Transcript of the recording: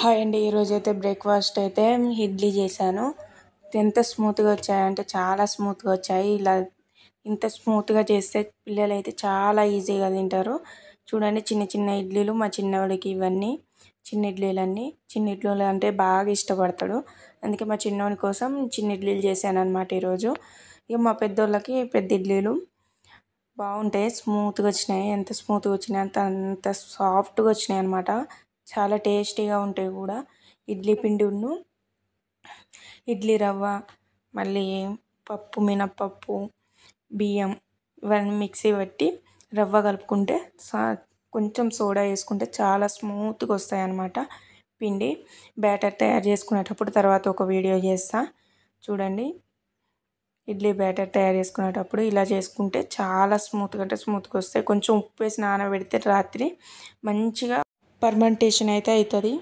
Hi అండి. ఈరోజైతే breakfast అయితే ఇడ్లీ చేశాను. ఎంత స్మూత్గా వచ్చాయంటే చాలా స్మూత్గా వచ్చాయి. ఇంత స్మూత్గా చేస్తే పిల్లలైతే చాలా ఈజీగా తింటారు. చూడండి, చిన్న చిన్న ఇడ్లీలు మా చిన్నవాడికి ఇవన్నీ చిన్న ఇడ్లీలన్నీ. చిన్న ఇడ్లీలు అంటే బాగా ఇష్టపడతాడు. అందుకే మా చిన్నవాడి కోసం చిన్న ఇడ్లీలు చేశాను అనమాట ఈరోజు. ఇక మా పెద్దోళ్ళకి పెద్ద ఇడ్లీలు బాగుంటాయి, స్మూత్గా వచ్చినాయి. ఎంత స్మూత్గా వచ్చినాయి అంత సాఫ్ట్గా వచ్చినాయి అనమాట. చాలా టేస్టీగా ఉంటాయి కూడా. ఇడ్లీ పిండిను ఇడ్లీ రవ్వ, మళ్ళీ పప్పు, మినప్పప్పు, బియ్యం ఇవన్నీ మిక్సీ పట్టి రవ్వ కలుపుకుంటే కొంచెం సోడా వేసుకుంటే చాలా స్మూత్గా వస్తాయి అన్నమాట పిండి. బ్యాటర్ తయారు చేసుకునేటప్పుడు తర్వాత ఒక వీడియో చేస్తా చూడండి. ఇడ్లీ బ్యాటర్ తయారు చేసుకునేటప్పుడు ఇలా చేసుకుంటే చాలా స్మూత్గా అంటే స్మూత్గా వస్తాయి. కొంచెం ఉప్పు వేసి నానబెడితే రాత్రి మంచిగా ఫర్మెంటేషన్ అయితే అవుతుంది.